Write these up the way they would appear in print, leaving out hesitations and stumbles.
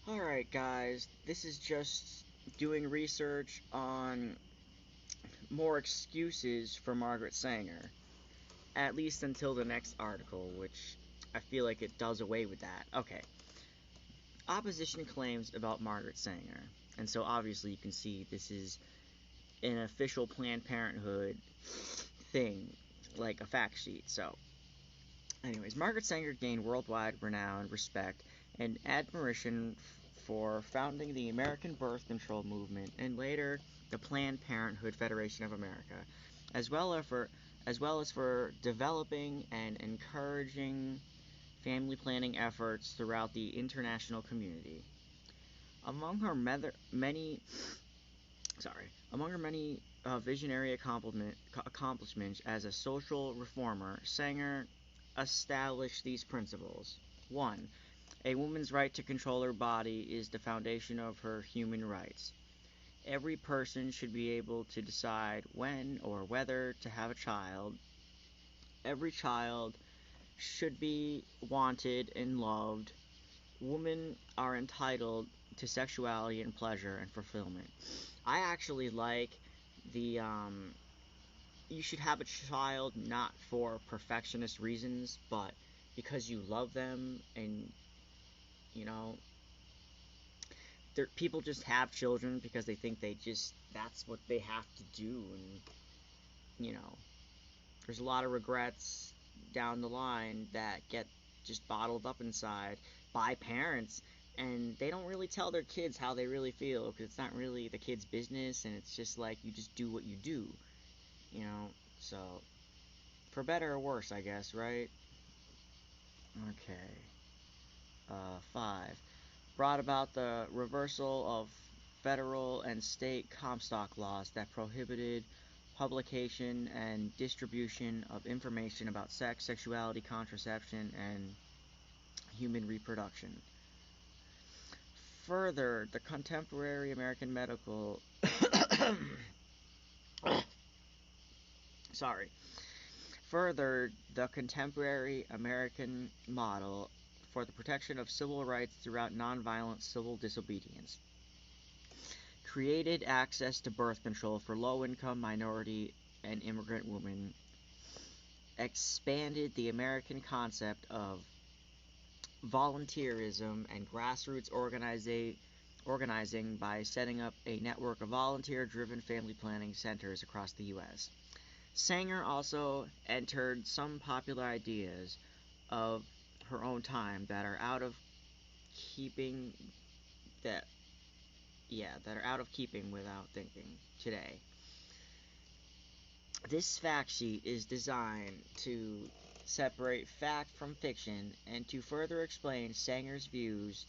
Alright, guys, this is just doing research on more excuses for Margaret Sanger, at least until the next article, which I feel like it does away with that. Okay, opposition claims about Margaret Sanger, and so obviously you can see this is an official Planned Parenthood thing, like a fact sheet. So, anyways, Margaret Sanger gained worldwide renown, respect, and admiration for founding the American birth control movement and later the Planned Parenthood Federation of America, as well as for developing and encouraging family planning efforts throughout the international community. Among her many visionary accomplishments as a social reformer, Sanger established these principles. 1. A woman's right to control her body is the foundation of her human rights. Every person should be able to decide when or whether to have a child. Every child should be wanted and loved. Women are entitled to sexuality and pleasure and fulfillment. I actually like the you should have a child not for perfectionist reasons, but because you love them and you know people just have children because they think that's what they have to do, and you know there's a lot of regrets down the line that get just bottled up inside by parents, and they don't really tell their kids how they really feel because it's not really the kid's business, and it's just like you just do what you do, you know. So for better or worse, I guess, right? Okay. 5. Brought about the reversal of federal and state Comstock laws that prohibited publication and distribution of information about sex, sexuality, contraception, and human reproduction. Further, the contemporary American medical sorry. Further, the contemporary American model for the protection of civil rights throughout nonviolent civil disobedience created access to birth control for low-income, minority, and immigrant women, expanded the American concept of volunteerism and grassroots organizing by setting up a network of volunteer-driven family planning centers across the U.S. Sanger also entered some popular ideas of her own time that are out of keeping that are out of keeping without thinking today. This fact sheet is designed to separate fact from fiction and to further explain Sanger's views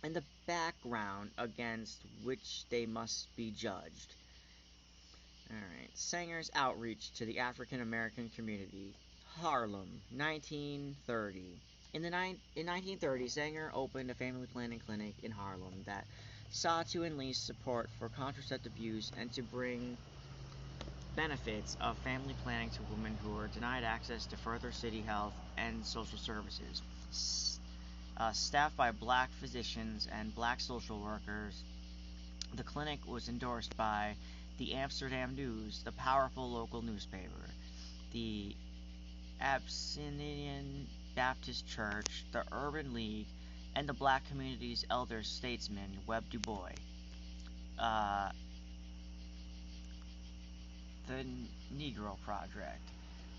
and the background against which they must be judged. Alright, Sanger's outreach to the African American community. Harlem, 1930. In 1930, Sanger opened a family planning clinic in Harlem that sought to enlist support for contraceptive use and to bring benefits of family planning to women who were denied access to further city health and social services. Staffed by black physicians and black social workers, the clinic was endorsed by the Amsterdam News, the powerful local newspaper, the Abyssinian Baptist Church, the Urban League, and the black community's elder statesman, Webb Du Bois. The Negro Project,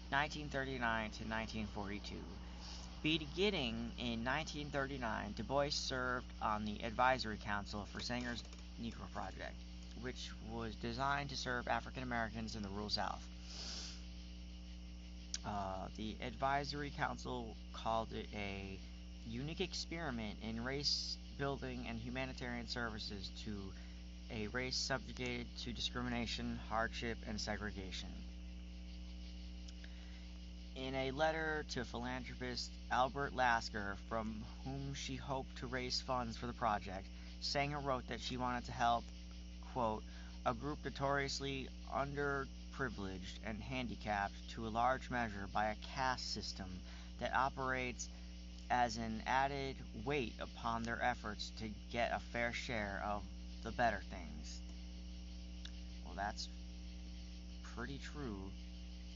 1939 to 1942. Beginning in 1939, Du Bois served on the advisory council for Sanger's Negro Project, which was designed to serve African Americans in the rural South. The advisory council called it a unique experiment in race building and humanitarian services to a race subjugated to discrimination, hardship, and segregation. In a letter to philanthropist Albert Lasker, from whom she hoped to raise funds for the project, Sanger wrote that she wanted to help, quote, a group notoriously underprivileged and handicapped to a large measure by a caste system that operates as an added weight upon their efforts to get a fair share of the better things. Well, that's pretty true.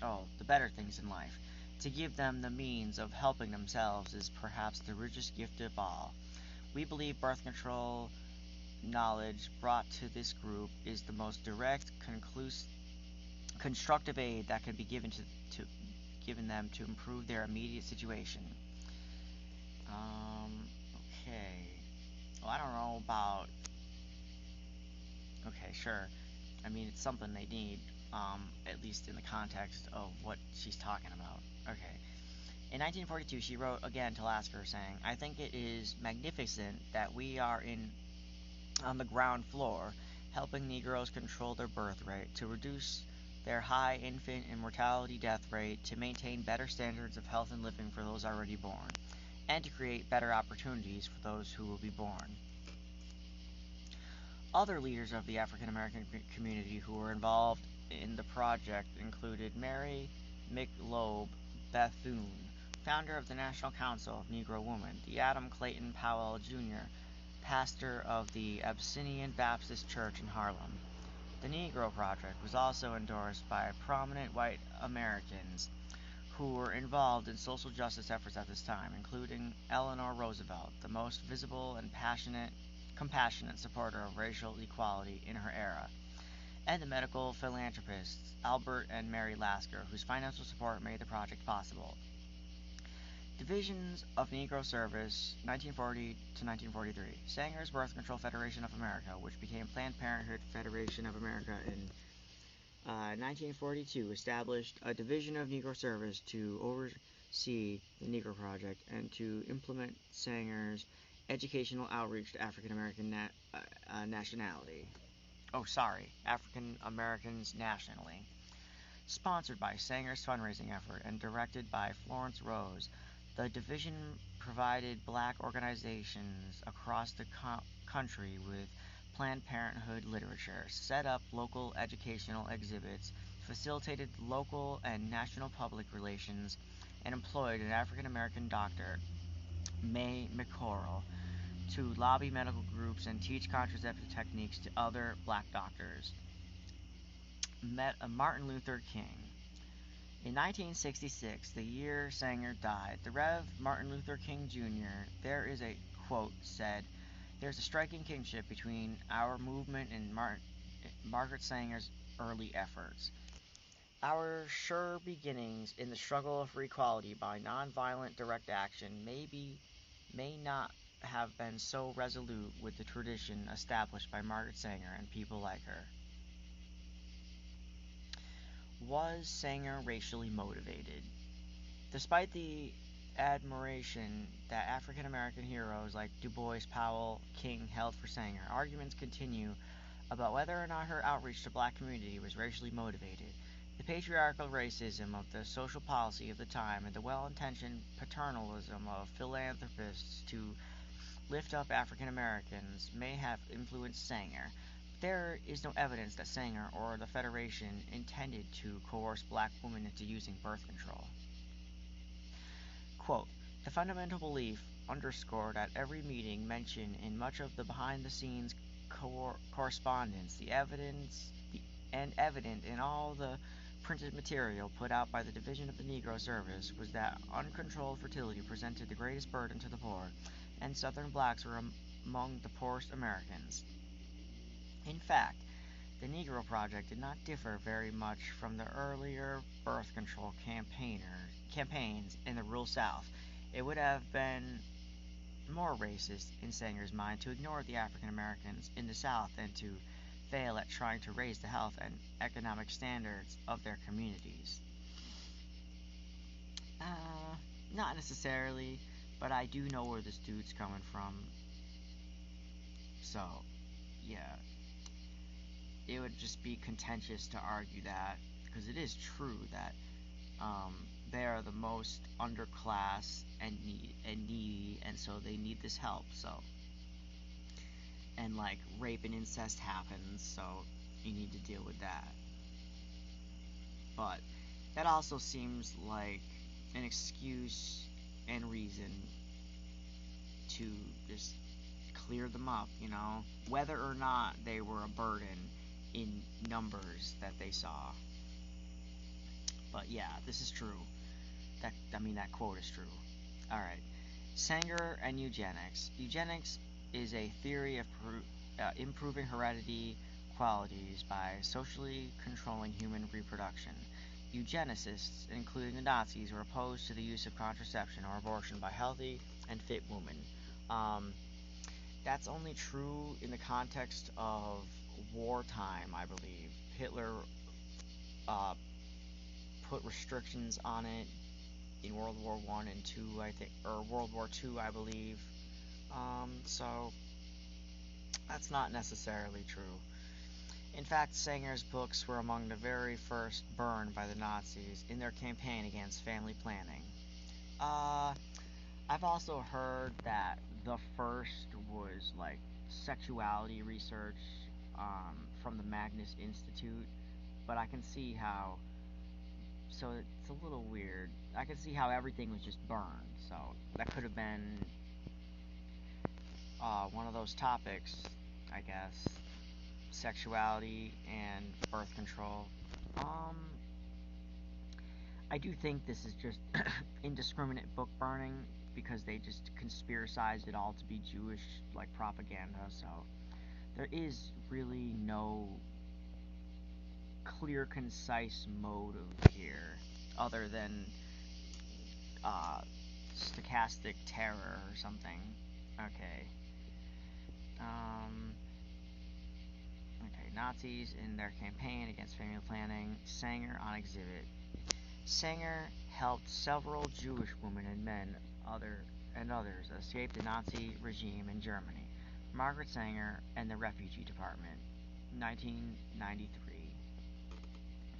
Oh, the better things in life. To give them the means of helping themselves is perhaps the richest gift of all. We believe birth control knowledge brought to this group is the most direct, constructive aid that can be given them to improve their immediate situation. Okay. Well, I don't know about. Okay, sure. I mean, it's something they need, at least in the context of what she's talking about. Okay. In 1942, she wrote again to Lasker, saying, "I think it is magnificent that we are on the ground floor, helping Negroes control their birth rate, to reduce their high infant and mortality death rate, to maintain better standards of health and living for those already born, and to create better opportunities for those who will be born." Other leaders of the African American community who were involved in the project included Mary McLobe Bethune, founder of the National Council of Negro Women, the Adam Clayton Powell, Jr., pastor of the Abyssinian Baptist Church in Harlem. The Negro Project was also endorsed by prominent white Americans who were involved in social justice efforts at this time, including Eleanor Roosevelt, the most visible and compassionate supporter of racial equality in her era, and the medical philanthropists Albert and Mary Lasker, whose financial support made the project possible. Divisions of Negro Service, 1940 to 1943. Sanger's Birth Control Federation of America, which became Planned Parenthood Federation of America in 1942, established a division of Negro Service to oversee the Negro Project and to implement Sanger's educational outreach to African American nationality. African Americans nationally. Sponsored by Sanger's fundraising effort and directed by Florence Rose, the division provided black organizations across the country with Planned Parenthood literature, set up local educational exhibits, facilitated local and national public relations, and employed an African American doctor, May McCorrell, to lobby medical groups and teach contraceptive techniques to other black doctors. Martin Luther King. In 1966, the year Sanger died, the Rev. Martin Luther King Jr., there is a quote, said, "There's a striking kinship between our movement and Margaret Sanger's early efforts. Our sure beginnings in the struggle for equality by nonviolent direct action may not have been so resolute with the tradition established by Margaret Sanger and people like her." Was Sanger racially motivated? Despite the admiration that African American heroes like Du Bois, Powell, King held for Sanger, arguments continue about whether or not her outreach to black community was racially motivated. The patriarchal racism of the social policy of the time and the well-intentioned paternalism of philanthropists to lift up African Americans may have influenced Sanger. There is no evidence that Sanger or the Federation intended to coerce black women into using birth control. Quote, "The fundamental belief underscored at every meeting mentioned in much of the behind-the-scenes correspondence, and evident in all the printed material put out by the Division of the Negro Service, was that uncontrolled fertility presented the greatest burden to the poor, and Southern blacks were among the poorest Americans. In fact, the Negro Project did not differ very much from the earlier birth control campaigns in the rural South. It would have been more racist in Sanger's mind to ignore the African Americans in the South than to fail at trying to raise the health and economic standards of their communities." Not necessarily, but I do know where this dude's coming from. So, yeah. It would just be contentious to argue that, because it is true that they are the most underclass and needy, and so they need this help. So, and like rape and incest happens, so you need to deal with that. But that also seems like an excuse and reason to just clear them up, whether or not they were a burden in numbers that they saw. But yeah, this is true. That quote is true. Alright. Sanger and eugenics. Eugenics is a theory of improving heredity qualities by socially controlling human reproduction. Eugenicists, including the Nazis, were opposed to the use of contraception or abortion by healthy and fit women. That's only true in the context of wartime, I believe. Hitler put restrictions on it in World War I and II, I think, or World War II, I believe. So that's not necessarily true. In fact, Sanger's books were among the very first burned by the Nazis in their campaign against family planning. I've also heard that the first was like sexuality research from the Magnus Institute, but I can see how. So it's a little weird. I can see how everything was just burned. So that could have been one of those topics, I guess. Sexuality and birth control. I do think this is just indiscriminate book burning because they just conspiracized it all to be Jewish, like, propaganda. So there is really no clear, concise motive here other than stochastic terror or something. Okay. Nazis in their campaign against family planning. Sanger on exhibit. Sanger helped several Jewish women and men and others escape the Nazi regime in Germany. Margaret Sanger and the Refugee Department, 1993.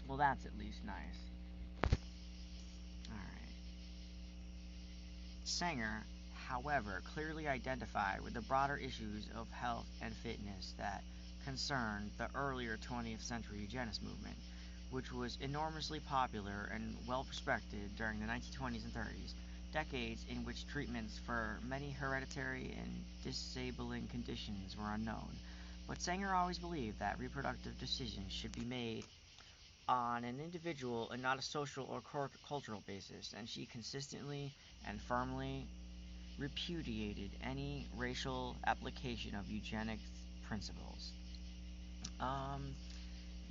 Well, that's at least nice. Alright. Sanger, however, clearly identified with the broader issues of health and fitness that concerned the earlier 20th century eugenics movement, which was enormously popular and well-respected during the 1920s and 30s, decades in which treatments for many hereditary and disabling conditions were unknown. But Sanger always believed that reproductive decisions should be made on an individual and not a social or cultural basis, and she consistently and firmly repudiated any racial application of eugenics principles.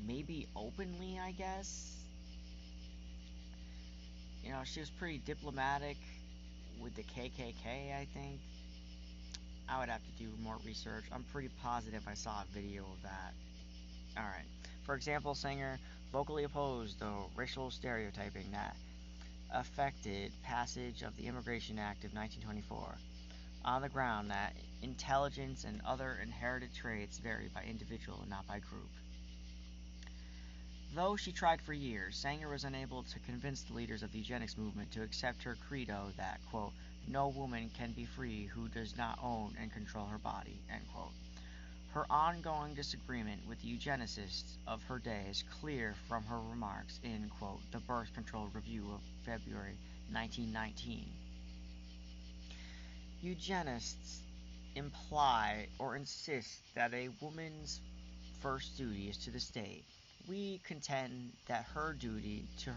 Maybe openly, I guess. She was pretty diplomatic with the KKK, I think. I would have to do more research. I'm pretty positive I saw a video of that. Alright. For example, Sanger vocally opposed the racial stereotyping that affected passage of the Immigration Act of 1924, on the ground that intelligence and other inherited traits vary by individual and not by group. Though she tried for years, Sanger was unable to convince the leaders of the eugenics movement to accept her credo that, quote, no woman can be free who does not own and control her body, end quote. Her ongoing disagreement with the eugenicists of her day is clear from her remarks in, quote, the Birth Control Review of February 1919. Eugenists imply or insist that a woman's first duty is to the state. We contend that her duty to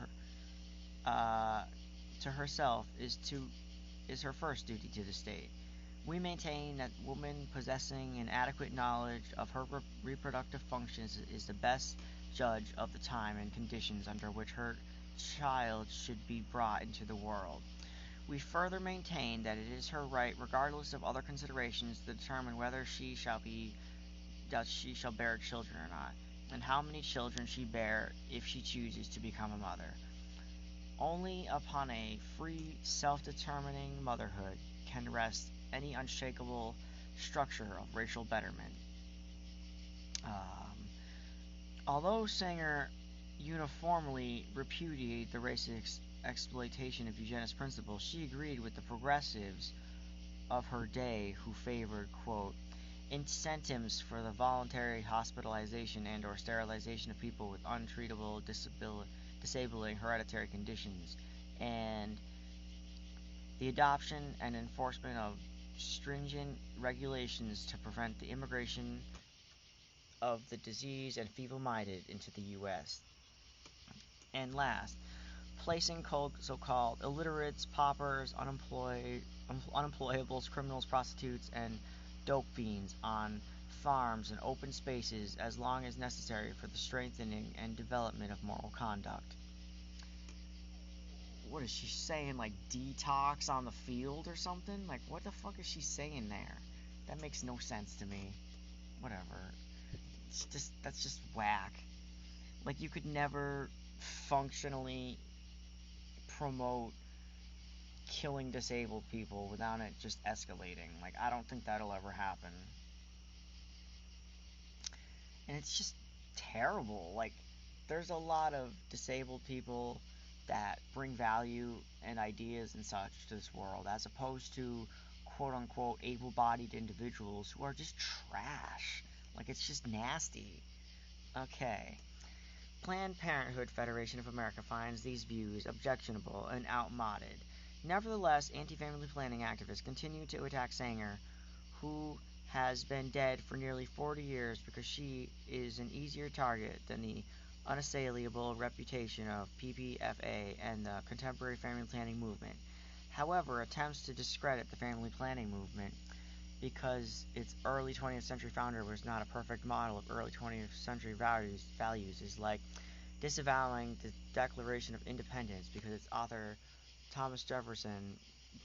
herself is her first duty to the state. We maintain that woman possessing an adequate knowledge of her reproductive functions is the best judge of the time and conditions under which her child should be brought into the world. We further maintain that it is her right, regardless of other considerations, to determine whether she shall bear children or not, and how many children she bear if she chooses to become a mother. Only upon a free, self-determining motherhood can rest any unshakable structure of racial betterment. Although Sanger uniformly repudiated the racist exploitation of eugenics principles, she agreed with the progressives of her day who favored, quote, incentives for the voluntary hospitalization and or sterilization of people with untreatable disabling hereditary conditions, and the adoption and enforcement of stringent regulations to prevent the immigration of the diseased and feeble-minded into the U.S. And last, placing so-called illiterates, paupers, unemployables, criminals, prostitutes, and dope fiends on farms and open spaces as long as necessary for the strengthening and development of moral conduct. What is she saying, like detox on the field or something? Like, what the fuck is she saying there? That makes no sense to me. Whatever. That's just whack. Like, you could never functionally promote killing disabled people without it just escalating. Like, I don't think that'll ever happen. And it's just terrible. Like, there's a lot of disabled people that bring value and ideas and such to this world, as opposed to quote-unquote able-bodied individuals who are just trash. Like, it's just nasty. Okay. Planned Parenthood Federation of America finds these views objectionable and outmoded. Nevertheless, anti-family planning activists continue to attack Sanger, who has been dead for nearly 40 years because she is an easier target than the unassailable reputation of PPFA and the contemporary family planning movement. However, attempts to discredit the family planning movement because its early 20th century founder was not a perfect model of early 20th century values is like disavowing the Declaration of Independence because its author, Thomas Jefferson,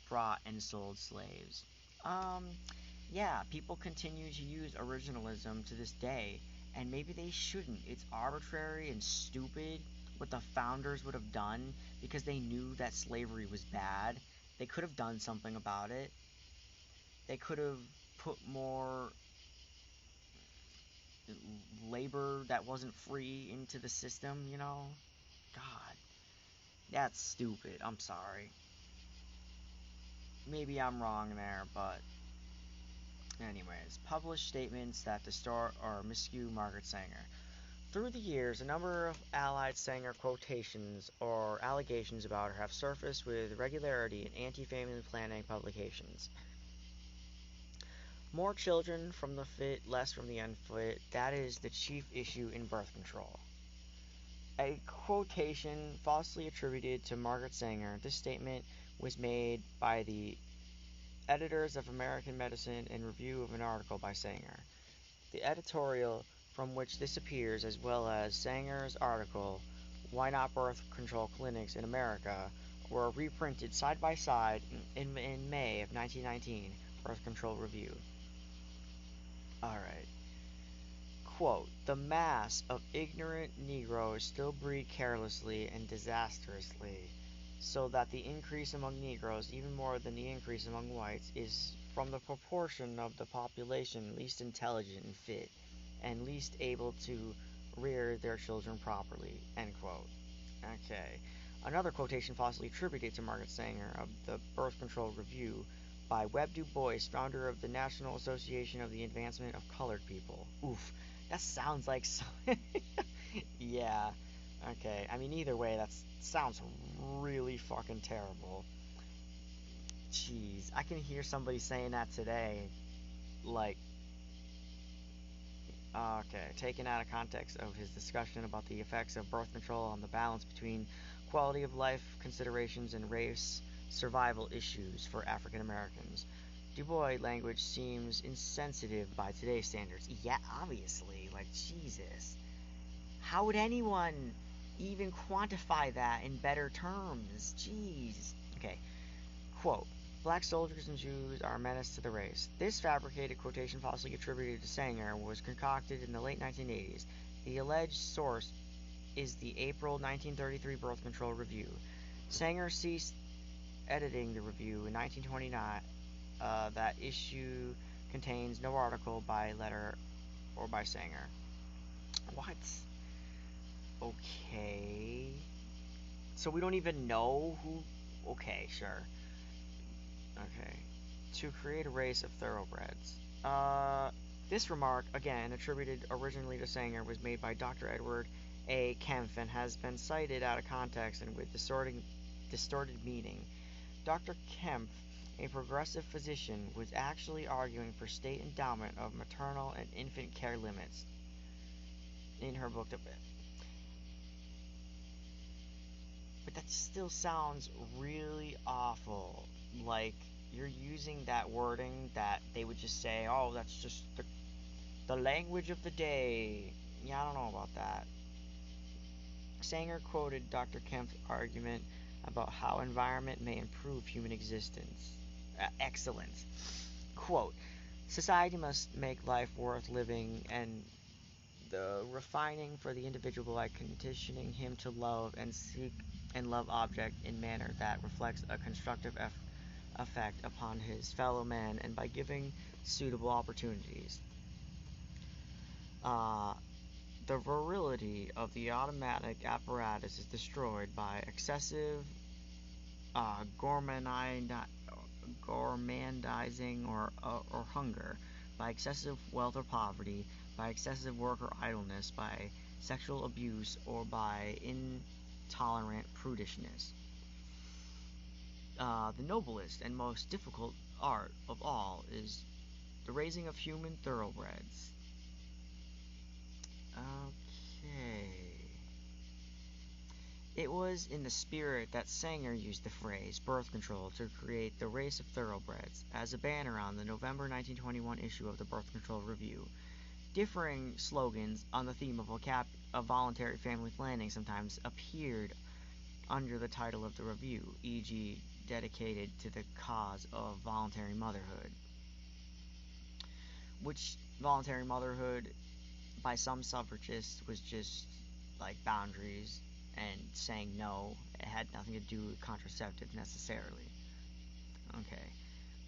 brought and sold slaves. Yeah, people continue to use originalism to this day, and maybe they shouldn't. It's arbitrary and stupid what the founders would have done because they knew that slavery was bad. They could have done something about it. They could have put more labor that wasn't free into the system, you know? God, that's stupid. I'm sorry. Maybe I'm wrong there, but anyways, published statements that distort or miscue Margaret Sanger. Through the years, a number of allied Sanger quotations or allegations about her have surfaced with regularity in anti-family planning publications. More children from the fit, less from the unfit, that is the chief issue in birth control. A quotation falsely attributed to Margaret Sanger. This statement was made by the editors of American Medicine in review of an article by Sanger. The editorial from which this appears, as well as Sanger's article, Why Not Birth Control Clinics in America, were reprinted side by side in May of 1919, Birth Control Review. Alright. Quote, the mass of ignorant Negroes still breed carelessly and disastrously, so that the increase among Negroes, even more than the increase among whites, is from the proportion of the population least intelligent and fit, and least able to rear their children properly, end quote. Okay. Another quotation falsely attributed to Margaret Sanger of the Birth Control Review by Webb Du Bois, founder of the National Association of the Advancement of Colored People. Oof, that sounds like so. Yeah, okay. I mean, either way, that sounds really fucking terrible. Jeez, I can hear somebody saying that today. Like, okay, taken out of context of his discussion about the effects of birth control on the balance between quality of life considerations and race survival issues for African Americans. Du Bois' language seems insensitive by today's standards. Yeah, obviously. Like, Jesus. How would anyone even quantify that in better terms? Jeez. Okay. Quote, black soldiers and Jews are a menace to the race. This fabricated quotation falsely attributed to Sanger was concocted in the late 1980s. The alleged source is the April 1933 Birth Control Review. Sanger ceased editing the review in 1929. That issue contains no article by letter or by Sanger. What? Okay. So we don't even know who... Okay, sure. Okay. To create a race of thoroughbreds. This remark, again attributed originally to Sanger, was made by Dr. Edward A. Kempf and has been cited out of context and with distorted meaning. Dr. Kempf a progressive physician, was actually arguing for state endowment of maternal and infant care limits in her book. But that still sounds really awful. Like, you're using that wording that they would just say, oh, that's just the language of the day. Yeah, I don't know about that. Sanger quoted Dr. Kemp's argument about how environment may improve human existence. Excellence. Quote, society must make life worth living and the refining for the individual by conditioning him to love and seek and love object in manner that reflects a constructive effect upon his fellow man and by giving suitable opportunities. The virility of the automatic apparatus is destroyed by excessive gourmandizing or hunger, by excessive wealth or poverty, by excessive work or idleness, by sexual abuse, or by intolerant prudishness. The noblest and most difficult art of all is the raising of human thoroughbreds. Okay. It was in the spirit that Sanger used the phrase birth control to create the race of thoroughbreds as a banner on the November 1921 issue of the Birth Control Review. Differing slogans on the theme of voluntary family planning sometimes appeared under the title of the review, e.g., dedicated to the cause of voluntary motherhood. Which voluntary motherhood, by some suffragists, was just like boundaries and saying no. It had nothing to do with contraceptive necessarily. Okay.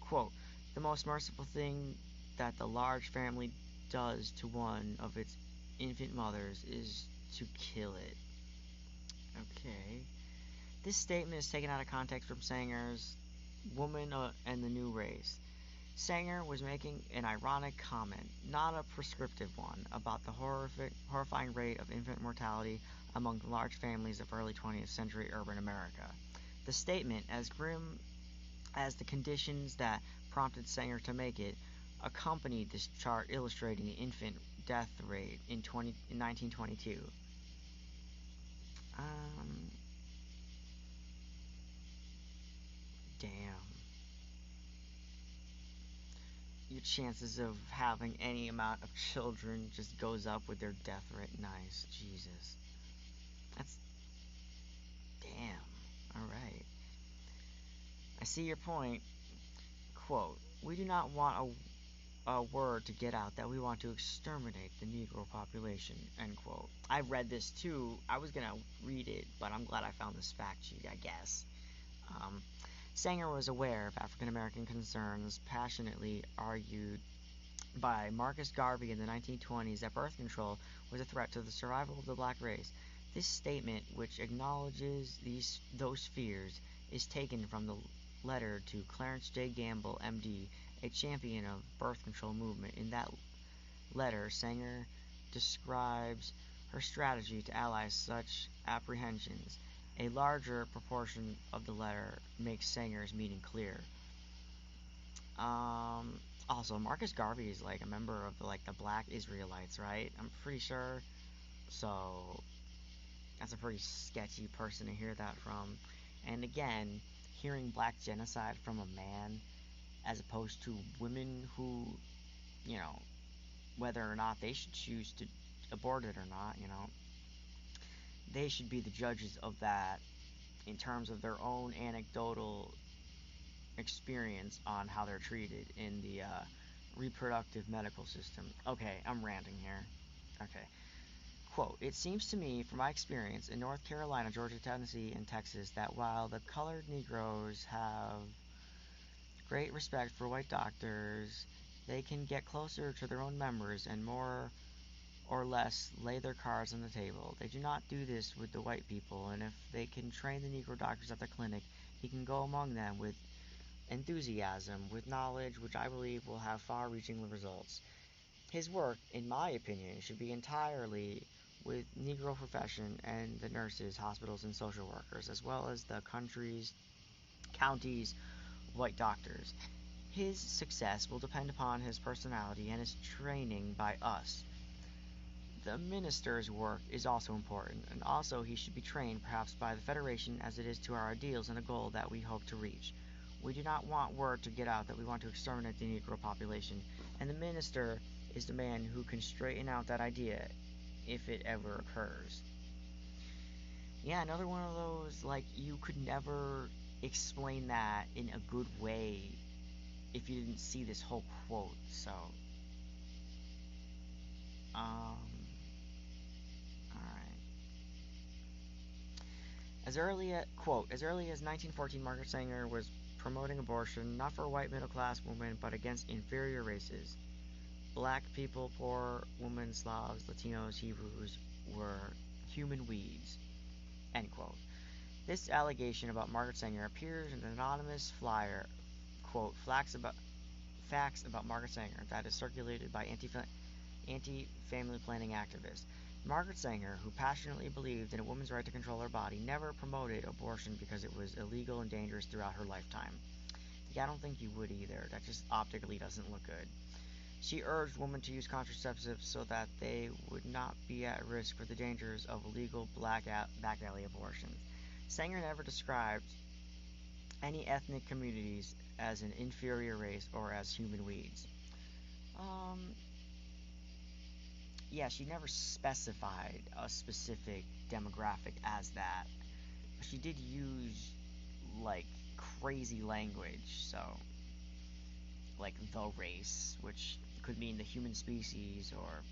Quote, the most merciful thing that the large family does to one of its infant mothers is to kill it. Okay. This statement is taken out of context from Sanger's Woman and the New Race. Sanger was making an ironic comment, not a prescriptive one, about the horrifying rate of infant mortality among the large families of early 20th century urban America. The statement, as grim as the conditions that prompted Sanger to make it, accompanied this chart illustrating the infant death rate in 1922. Damn. Your chances of having any amount of children just goes up with their death rate. Nice. Jesus. That's... Damn. Alright. I see your point. Quote, we do not want a word to get out that we want to exterminate the Negro population, end quote. I've read this too. I was going to read it, but I'm glad I found this fact sheet, I guess. Sanger was aware of African American concerns passionately argued by Marcus Garvey in the 1920s that birth control was a threat to the survival of the black race. This statement, which acknowledges those fears, is taken from the letter to Clarence J. Gamble, M.D., a champion of birth control movement. In that letter, Sanger describes her strategy to allay such apprehensions. A larger proportion of the letter makes Sanger's meaning clear. Also, Marcus Garvey is like a member of the Black Israelites, right? I'm pretty sure. So that's a pretty sketchy person to hear that from. And again, hearing black genocide from a man as opposed to women who, whether or not they should choose to abort it or not, they should be the judges of that in terms of their own anecdotal experience on how they're treated in the reproductive medical system. Okay, I'm ranting here. Okay. Quote, it seems to me, from my experience in North Carolina, Georgia, Tennessee, and Texas, that while the colored Negroes have great respect for white doctors, they can get closer to their own members and more or less lay their cards on the table. They do not do this with the white people, and if they can train the Negro doctors at their clinic, he can go among them with enthusiasm, with knowledge, which I believe will have far-reaching results. His work, in my opinion, should be entirely with Negro profession and the nurses, hospitals, and social workers, as well as the counties white doctors. His success will depend upon his personality and his training by us. The minister's work is also important, and also he should be trained perhaps by the Federation as it is to our ideals and a goal that we hope to reach. We do not want word to get out that we want to exterminate the Negro population, and the minister is the man who can straighten out that idea if it ever occurs. Yeah, another one of those, like, you could never explain that in a good way if you didn't see this whole quote, so, alright. Quote, as early as 1914, Margaret Sanger was promoting abortion, not for a white middle-class woman, but against inferior races. Black people, poor women, Slavs, Latinos, Hebrews were human weeds. End quote. This allegation about Margaret Sanger appears in an anonymous flyer, quote, facts about Margaret Sanger, that is circulated by anti-family planning activists. Margaret Sanger, who passionately believed in a woman's right to control her body, never promoted abortion because it was illegal and dangerous throughout her lifetime. Yeah, I don't think you would either. That just optically doesn't look good. She urged women to use contraceptives so that they would not be at risk for the dangers of illegal back alley abortions. Sanger never described any ethnic communities as an inferior race or as human weeds. Yeah, she never specified a specific demographic as that. But she did use, like, crazy language, so, like, the race, which could mean the human species, or,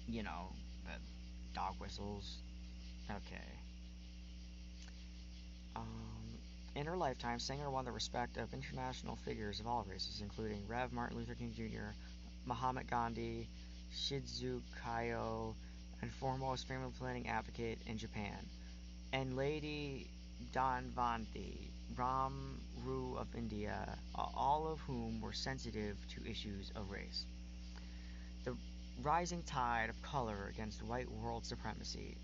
you know, the dog whistles. Okay. In her lifetime, Sanger won the respect of international figures of all races, including Rev. Martin Luther King Jr., Mahatma Gandhi, Shizukayo, and foremost family planning advocate in Japan, and Lady Dhanvanti Ramru of India, all of whom were sensitive to issues of race. The rising tide of color against white world supremacy.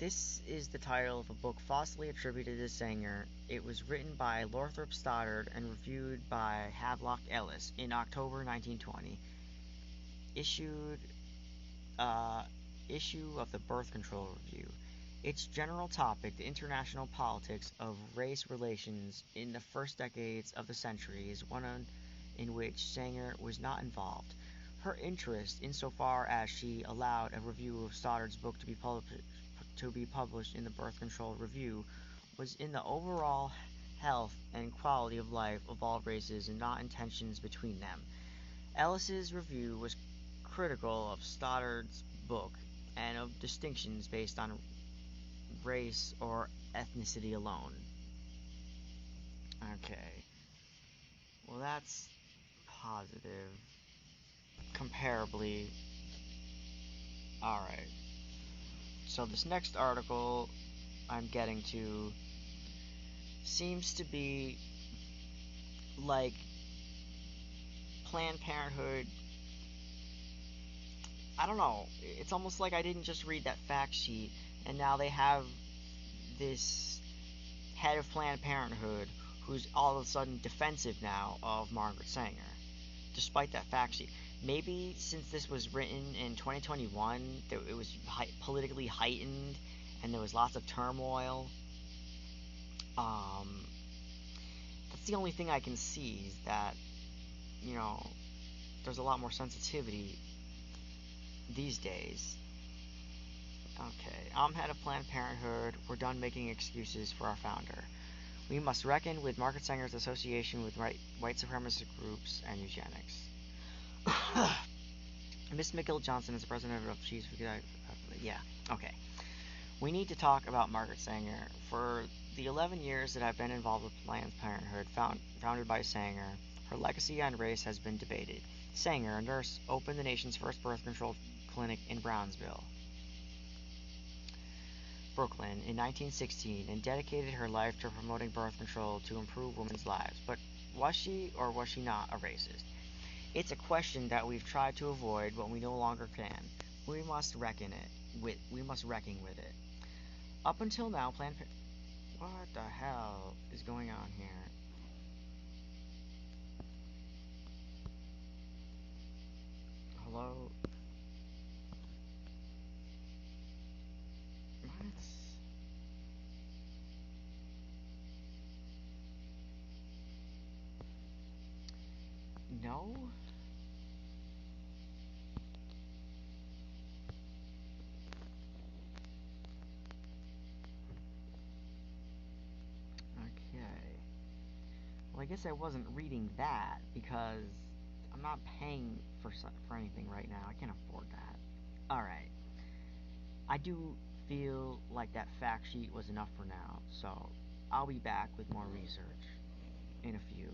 This is the title of a book falsely attributed to Sanger. It was written by Lothrop Stoddard and reviewed by Havelock Ellis in October 1920. Issue of the Birth Control Review. Its general topic, the international politics of race relations in the first decades of the century, is one in which Sanger was not involved. Her interest, insofar as she allowed a review of Stoddard's book to be published in the Birth Control Review, was in the overall health and quality of life of all races and not in tensions between them. Ellis's review was critical of Stoddard's book and of distinctions based on race or ethnicity alone. Okay. Well, that's positive. Comparably. Alright. So this next article I'm getting to seems to be like Planned Parenthood. I don't know. It's almost like I didn't just read that fact sheet and now they have this head of Planned Parenthood who's all of a sudden defensive now of Margaret Sanger, despite that fact sheet. Maybe since this was written in 2021, it was politically heightened and there was lots of turmoil. That's the only thing I can see, is that, you know, there's a lot more sensitivity these days. Okay, I'm head of Planned Parenthood. We're done making excuses for our founder. We must reckon with Margaret Sanger's association with white supremacist groups and eugenics. Miss McGill Johnson is the president of Chiefs. Yeah, okay. We need to talk about Margaret Sanger. For the 11 years that I've been involved with Planned Parenthood, founded by Sanger, her legacy on race has been debated. Sanger, a nurse, opened the nation's first birth control clinic in Brownsville, Brooklyn, in 1916, and dedicated her life to promoting birth control to improve women's lives. But was she or was she not a racist? It's a question that we've tried to avoid, but we no longer can. We must reckon with it. Up until now, what the hell is going on here? Hello? What? No? Okay. Well, I guess I wasn't reading that because I'm not paying for anything right now. I can't afford that. Alright. I do feel like that fact sheet was enough for now, so I'll be back with more research in a few.